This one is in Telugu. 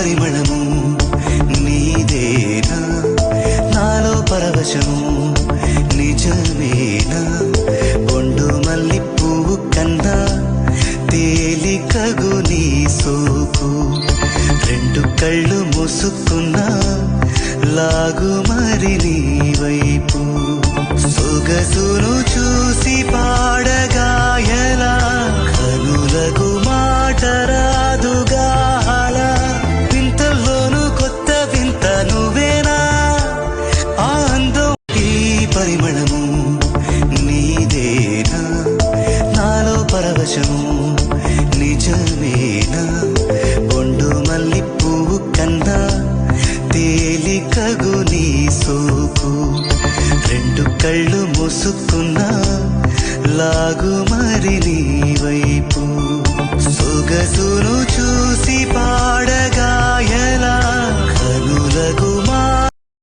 పరిమళము నీదేనా నాలో పరవశము నిజమేనా ఒండు మల్లి పువ్వు కన్నా తేలికగు నీ సోకు రెండు కళ్ళు మూసుకున్నా లాగు మరి నీ వైపు సొగసును చూసి పాడగా